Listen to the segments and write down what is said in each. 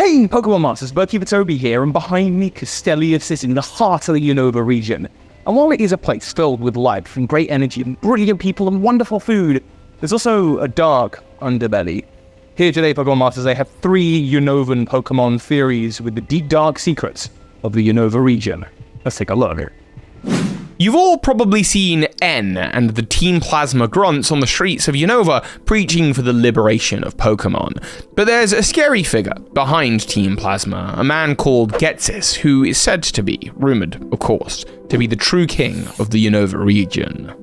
Hey Pokemon Masters, Berkeeper Toby here, and behind me Castellius is in the heart of the Unova region. And while it is a place filled with life and great energy and brilliant people and wonderful food, there's also a dark underbelly. Here today, Pokemon Masters, I have 3 Unovan Pokemon theories with the deep dark secrets of the Unova region. Let's take a look. You've all probably seen N and the Team Plasma grunts on the streets of Unova preaching for the liberation of Pokemon. But there's a scary figure behind Team Plasma, a man called Ghetsis, who is said to be, rumoured of course, to be the true king of the Unova region.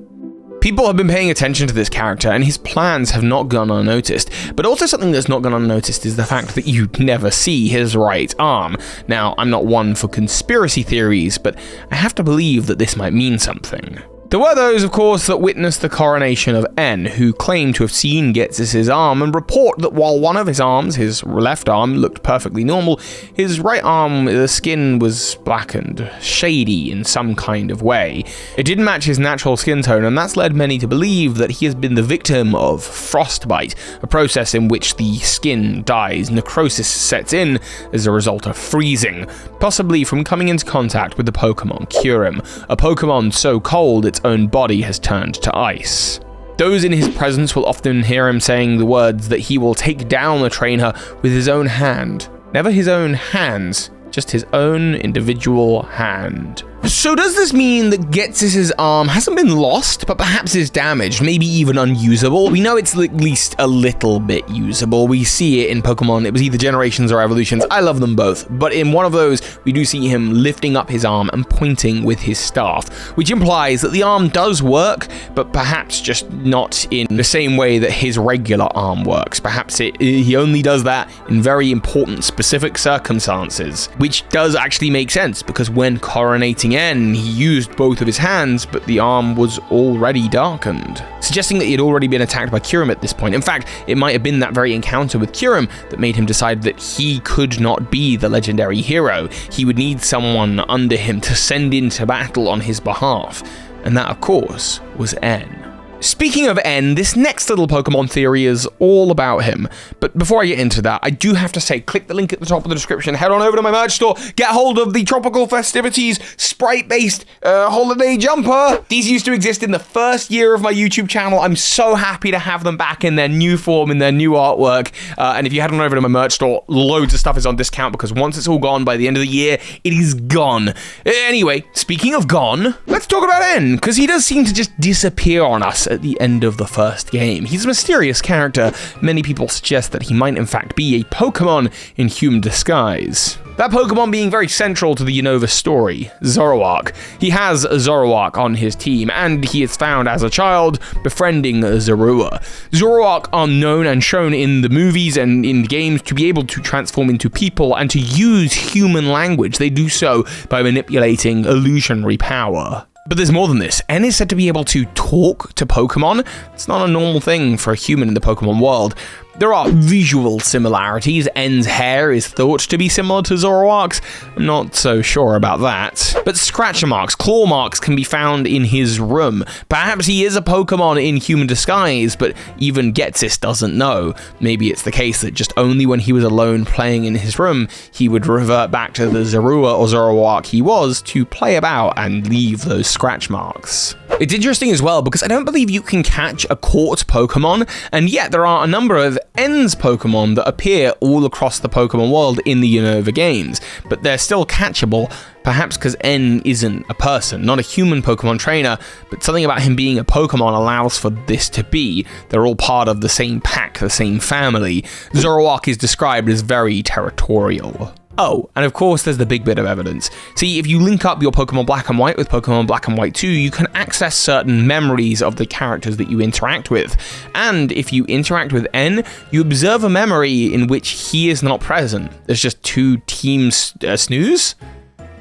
People have been paying attention to this character, and his plans have not gone unnoticed. But also something that's not gone unnoticed is the fact that you never see his right arm. Now, I'm not one for conspiracy theories, but I have to believe that this might mean something. There were those, of course, that witnessed the coronation of N, who claimed to have seen Ghetsis' arm and report that while one of his arms, his left arm, looked perfectly normal, his right arm, the skin was blackened, shady in some kind of way. It didn't match his natural skin tone, and that's led many to believe that he has been the victim of frostbite, a process in which the skin dies, necrosis sets in as a result of freezing, possibly from coming into contact with the Pokemon Kyurem, a Pokemon so cold its own body has turned to ice. Those in his presence will often hear him saying the words that he will take down the trainer with his own hand. Never his own hands, just his own individual hand. So does this mean that Ghetsis' arm hasn't been lost, but perhaps is damaged, maybe even unusable? We know it's at least a little bit usable. We see it in Pokemon. It was either Generations or Evolutions. I love them both. But in one of those, we do see him lifting up his arm and pointing with his staff, which implies that the arm does work, but perhaps just not in the same way that his regular arm works. Perhaps he only does that in very important specific circumstances, which does actually make sense, because when coronating N, he used both of his hands, but the arm was already darkened, suggesting that he had already been attacked by Kyurem at this point. In fact, it might have been that very encounter with Kyurem that made him decide that he could not be the legendary hero. He would need someone under him to send into battle on his behalf, and that, of course, was N. Speaking of N, this next little Pokemon theory is all about him. But before I get into that, I do have to say, click the link at the top of the description, head on over to my merch store, get hold of the Tropical Festivities Sprite-based holiday jumper. These used to exist in the first year of my YouTube channel. I'm so happy to have them back in their new form, in their new artwork. And if you head on over to my merch store, loads of stuff is on discount, because once it's all gone by the end of the year, it is gone. Anyway, speaking of gone, let's talk about N, because he does seem to just disappear on us at the end of the first game. He's a mysterious character. Many people suggest that he might in fact be a Pokemon in human disguise. That Pokemon being very central to the Unova story, Zoroark. He has a Zoroark on his team, and he is found as a child befriending Zorua. Zoroark are known and shown in the movies and in games to be able to transform into people and to use human language. They do so by manipulating illusionary power. But there's more than this. N is said to be able to talk to Pokemon. It's not a normal thing for a human in the Pokemon world. There are visual similarities. N's hair is thought to be similar to Zoroark's. I'm not so sure about that. But scratch marks, claw marks can be found in his room. Perhaps he is a Pokemon in human disguise, but even Ghetsis doesn't know. Maybe it's the case that just only when he was alone playing in his room, he would revert back to the Zorua or Zoroark he was to play about and leave those scratch marks. It's interesting as well, because I don't believe you can catch a caught Pokemon, and yet there are a number of N's Pokemon that appear all across the Pokemon world in the Unova games, but they're still catchable, perhaps because N isn't a person, not a human Pokemon trainer, but something about him being a Pokemon allows for this to be. They're all part of the same pack, the same family. Zoroark is described as very territorial. Oh, and of course there's the big bit of evidence. See, if you link up your Pokemon Black and White with Pokemon Black and White 2, you can access certain memories of the characters that you interact with. And if you interact with N, you observe a memory in which he is not present. There's just 2 Team Snooze?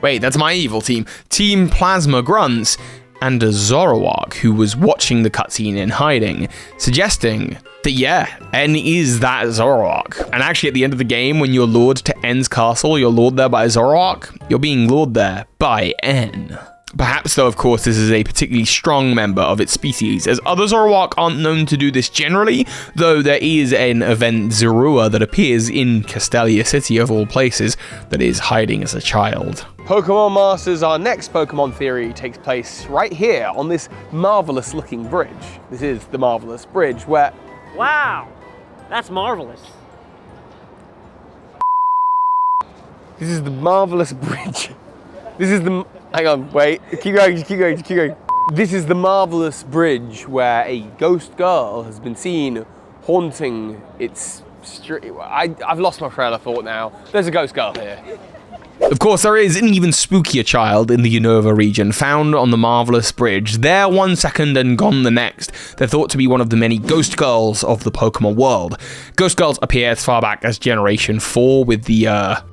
Wait, that's my evil team. Team Plasma Grunts and a Zoroark who was watching the cutscene in hiding, suggesting that yeah, N is that Zoroark. And actually at the end of the game, when you're lured to N's castle, you're lured there by Zoroark, you're being lured there by N. Perhaps, though, of course, this is a particularly strong member of its species, as other Zoroark aren't known to do this generally, though there is an event Zorua that appears in Castelia City, of all places, that is hiding as a child. Pokemon Masters, our next Pokemon theory takes place right here on this marvelous looking bridge. This is the Marvelous Bridge where... Wow, that's marvelous. This is the Marvelous Bridge. This is the... Hang on, wait. Keep going. This is the Marvelous Bridge where a ghost girl has been seen haunting its street. I've lost my train of thought now. There's a ghost girl here. Of course, there is an even spookier child in the Unova region, found on the Marvelous Bridge. There 1 second and gone the next. They're thought to be one of the many ghost girls of the Pokemon world. Ghost girls appear as far back as Generation 4 with the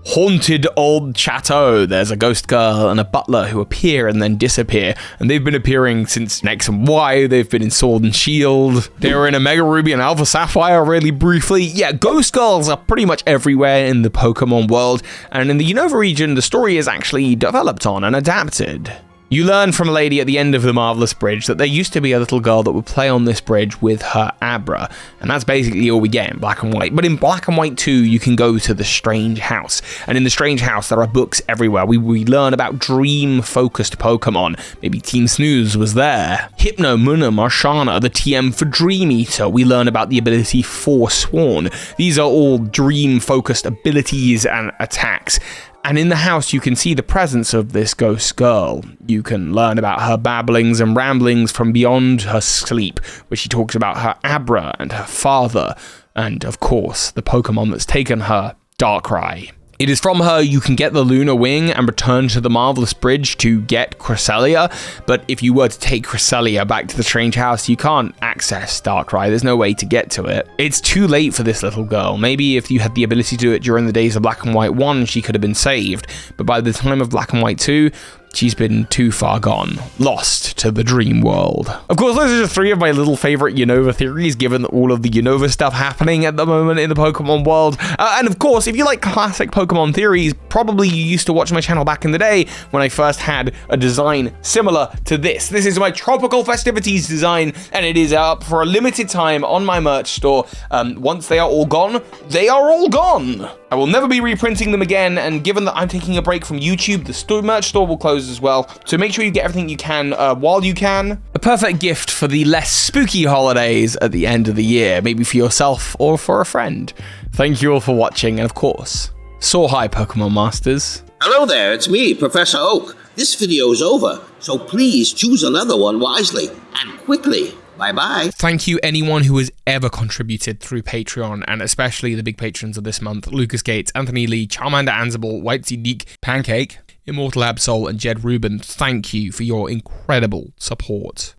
haunted old chateau. There's a ghost girl and a butler who appear and then disappear, and they've been appearing since X and Y. They've been in Sword and Shield. They were in Omega Ruby and Alpha Sapphire really briefly. Yeah, ghost girls are pretty much everywhere in the Pokemon world, and in the Unova region, the story is actually developed on and adapted. You learn from a lady at the end of the Marvelous Bridge that there used to be a little girl that would play on this bridge with her Abra, and that's basically all we get in Black and White. But in Black and White 2, you can go to the Strange House, and in the Strange House, there are books everywhere. We learn about dream-focused Pokemon. Maybe Team Snooze was there. Hypno, Munna, Marshana, the TM for Dream Eater. We learn about the ability Forsworn. These are all dream-focused abilities and attacks. And in the house, you can see the presence of this ghost girl. You can learn about her babblings and ramblings from beyond her sleep, where she talks about her Abra and her father, and of course, the Pokemon that's taken her, Darkrai. It is from her you can get the Lunar Wing and return to the Marvelous Bridge to get Cresselia, but if you were to take Cresselia back to the Strange House, you can't access Darkrai. There's no way to get to it. It's too late for this little girl. Maybe if you had the ability to do it during the days of Black and White 1, she could have been saved, but by the time of Black and White 2, she's been too far gone, lost to the dream world. Of course, those are just 3 of my little favorite Unova theories, given all of the Unova stuff happening at the moment in the Pokemon world. And of course, if you like classic Pokemon theories, probably you used to watch my channel back in the day when I first had a design similar to this. This is my Tropical Festivities design, and it is up for a limited time on my merch store. Once they are all gone, they are all gone. I will never be reprinting them again, and given that I'm taking a break from YouTube, the merch store will close as well, so make sure you get everything you can while you can. A perfect gift for the less spooky holidays at the end of the year, maybe for yourself or for a friend. Thank you all for watching, and of course, soar high, Pokemon Masters. Hello there, it's me, Professor Oak. This video is over, so please choose another one wisely and quickly. Bye-bye. Thank you anyone who has ever contributed through Patreon, and especially the big patrons of this month, Lucas Gates, Anthony Lee, Charmander Ansible, Wietse Dik, Pancake, Immortal Absol, and Jed Rubin. Thank you for your incredible support.